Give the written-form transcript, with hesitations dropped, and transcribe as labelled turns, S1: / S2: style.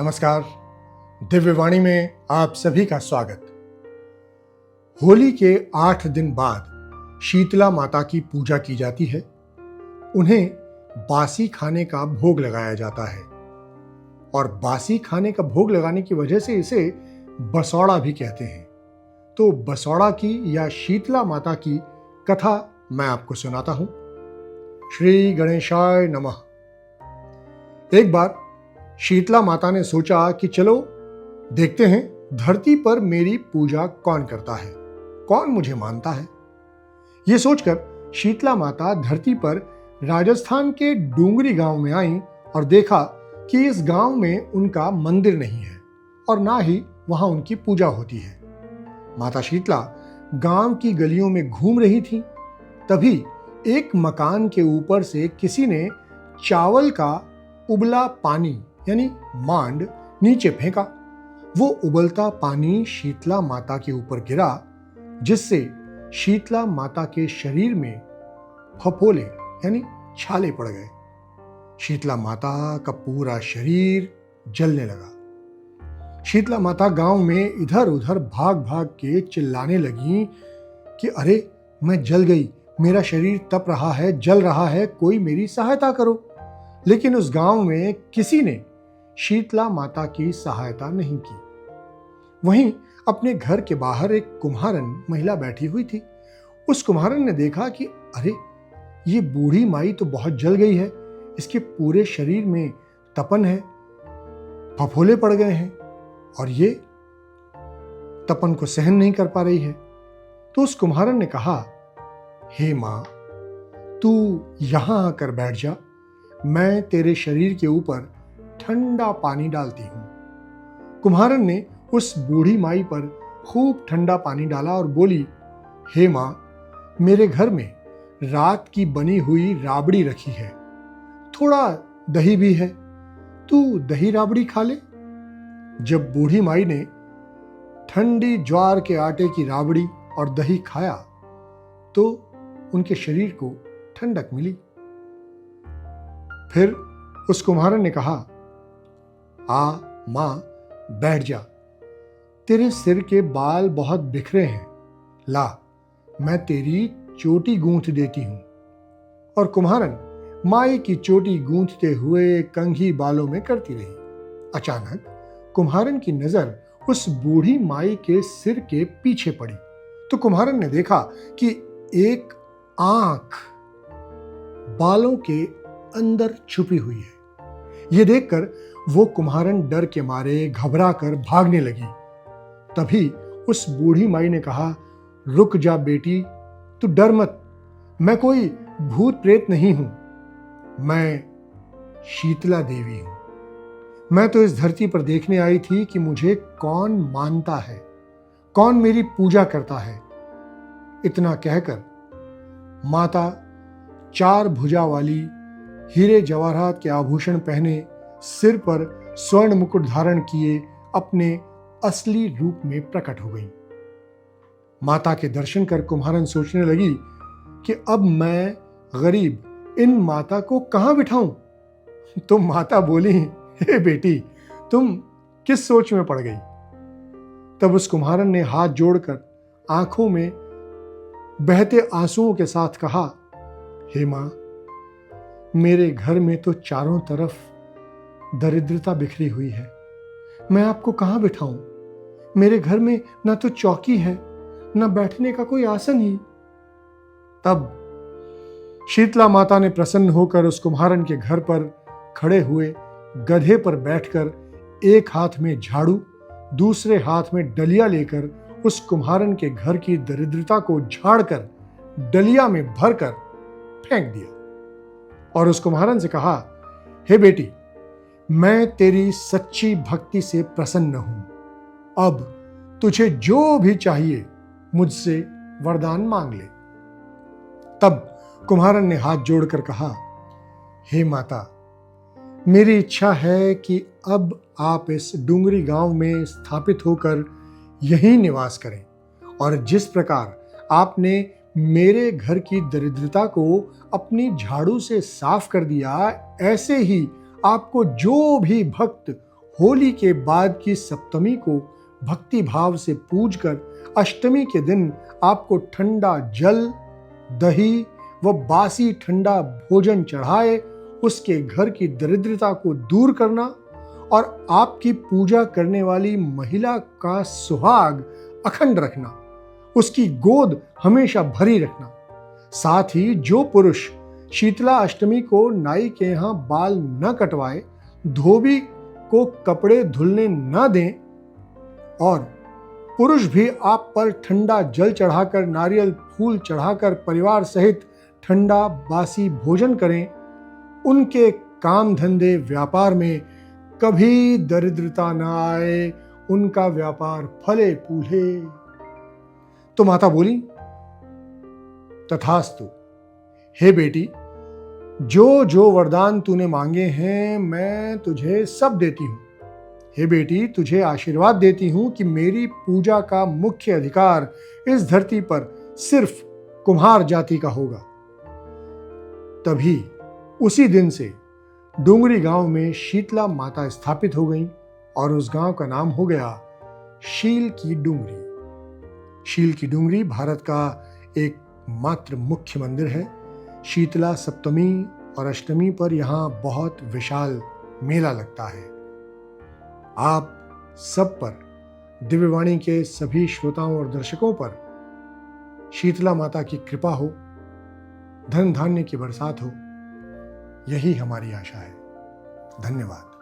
S1: नमस्कार। दिव्यवाणी में आप सभी का स्वागत। होली के 8 दिन बाद शीतला माता की पूजा की जाती है। उन्हें बासी खाने का भोग लगाया जाता है और बासी खाने का भोग लगाने की वजह से इसे बसौड़ा भी कहते हैं। तो बसौड़ा की या शीतला माता की कथा मैं आपको सुनाता हूं। श्री गणेशाय नमः। एक बार शीतला माता ने सोचा कि चलो देखते हैं धरती पर मेरी पूजा कौन करता है, कौन मुझे मानता है। यह सोचकर शीतला माता धरती पर राजस्थान के डूंगरी गांव में आई और देखा कि इस गांव में उनका मंदिर नहीं है और ना ही वहां उनकी पूजा होती है। माता शीतला गांव की गलियों में घूम रही थी। तभी एक मकान के ऊपर से किसी ने चावल का उबला पानी यानी मांड नीचे फेंका। वो उबलता पानी शीतला माता के ऊपर गिरा, जिससे शीतला माता के शरीर में फफोले यानी छाले पड़ गए। शीतला माता का पूरा शरीर जलने लगा। शीतला माता गांव में इधर उधर भाग भाग के चिल्लाने लगी कि अरे मैं जल गई, मेरा शरीर तप रहा है, जल रहा है, कोई मेरी सहायता करो। लेकिन उस गांव में किसी ने शीतला माता की सहायता नहीं की। वहीं अपने घर के बाहर एक कुम्हारन महिला बैठी हुई थी। उस कुम्हारन ने देखा कि अरे ये बूढ़ी माई तो बहुत जल गई है, इसके पूरे शरीर में तपन है, फफोले पड़ गए हैं और ये तपन को सहन नहीं कर पा रही है। तो उस कुम्हारन ने कहा, हे मां, तू यहां आकर बैठ जा, मैं तेरे शरीर के ऊपर ठंडा पानी डालती हूं। कुम्हारन ने उस बूढ़ी माई पर खूब ठंडा पानी डाला और बोली, हे मां, मेरे घर में रात की बनी हुई राबड़ी रखी है, थोड़ा दही भी है, तू दही राबड़ी खा ले। जब बूढ़ी माई ने ठंडी ज्वार के आटे की राबड़ी और दही खाया तो उनके शरीर को ठंडक मिली। फिर उस कुम्हारन ने कहा, आ मां, बैठ जा, तेरे सिर के बाल बहुत बिखरे हैं, ला मैं तेरी चोटी गूंथ देती हूं। और कुम्हारन माई की चोटी गूंथते हुए कंघी बालों में करती रही। अचानक कुम्हारन की नजर उस बूढ़ी माई के सिर के पीछे पड़ी तो कुम्हारन ने देखा कि एक आंख बालों के अंदर छुपी हुई है। यह देखकर वो कुम्हारन डर के मारे घबरा कर भागने लगी। तभी उस बूढ़ी माई ने कहा, रुक जा बेटी, तू डर मत, मैं कोई भूत प्रेत नहीं हूं, मैं शीतला देवी हूं। मैं तो इस धरती पर देखने आई थी कि मुझे कौन मानता है, कौन मेरी पूजा करता है। इतना कहकर माता 4 भुजा वाली हीरे जवाहरात के आभूषण पहने, सिर पर स्वर्ण मुकुट धारण किए अपने असली रूप में प्रकट हो गई। माता के दर्शन कर कुम्हारन सोचने लगी कि अब मैं गरीब इन माता को कहां बिठाऊं। तो माता बोली, हे बेटी, तुम किस सोच में पड़ गई। तब उस कुम्हारन ने हाथ जोड़कर आंखों में बहते आंसुओं के साथ कहा, हे मां, मेरे घर में तो चारों तरफ दरिद्रता बिखरी हुई है, मैं आपको कहां बिठाऊं। मेरे घर में ना तो चौकी है, ना बैठने का कोई आसन ही। तब शीतला माता ने प्रसन्न होकर उस कुम्हारन के घर पर खड़े हुए गधे पर बैठकर एक हाथ में झाड़ू, दूसरे हाथ में डलिया लेकर उस कुम्हारन के घर की दरिद्रता को झाड़कर डलिया में भरकर फेंक दिया और उस कुम्हारन से कहा, हे बेटी, मैं तेरी सच्ची भक्ति से प्रसन्न हूं, अब तुझे जो भी चाहिए मुझसे वरदान मांग ले। तब कुम्हारन ने हाथ जोड़कर कहा, हे माता, मेरी इच्छा है कि अब आप इस डूंगरी गांव में स्थापित होकर यहीं निवास करें और जिस प्रकार आपने मेरे घर की दरिद्रता को अपनी झाड़ू से साफ कर दिया, ऐसे ही आपको जो भी भक्त होली के बाद की सप्तमी को भक्ति भाव से पूजकर अष्टमी के दिन आपको ठंडा जल, दही व बासी ठंडा भोजन चढ़ाए उसके घर की दरिद्रता को दूर करना और आपकी पूजा करने वाली महिला का सुहाग अखंड रखना, उसकी गोद हमेशा भरी रखना। साथ ही जो पुरुष शीतला अष्टमी को नाई के यहाँ बाल न कटवाए, धोबी को कपड़े धुलने न दें और पुरुष भी आप पर ठंडा जल चढ़ाकर, नारियल फूल चढ़ाकर परिवार सहित ठंडा बासी भोजन करें, उनके काम धंधे व्यापार में कभी दरिद्रता न आए, उनका व्यापार फले फूले। तो माता बोली, तथास्तु। हे बेटी, जो जो वरदान तूने मांगे हैं मैं तुझे सब देती हूं। हे बेटी, तुझे आशीर्वाद देती हूं कि मेरी पूजा का मुख्य अधिकार इस धरती पर सिर्फ कुम्हार जाति का होगा। तभी उसी दिन से डोंगरी गांव में शीतला माता स्थापित हो गई और उस गांव का नाम हो गया शील की डूंगरी। शील की डूंगरी भारत का एक मात्र मुख्य मंदिर है। शीतला सप्तमी और अष्टमी पर यहाँ बहुत विशाल मेला लगता है। आप सब पर, दिव्यवाणी के सभी श्रोताओं और दर्शकों पर शीतला माता की कृपा हो, धन धान्य की बरसात हो, यही हमारी आशा है। धन्यवाद।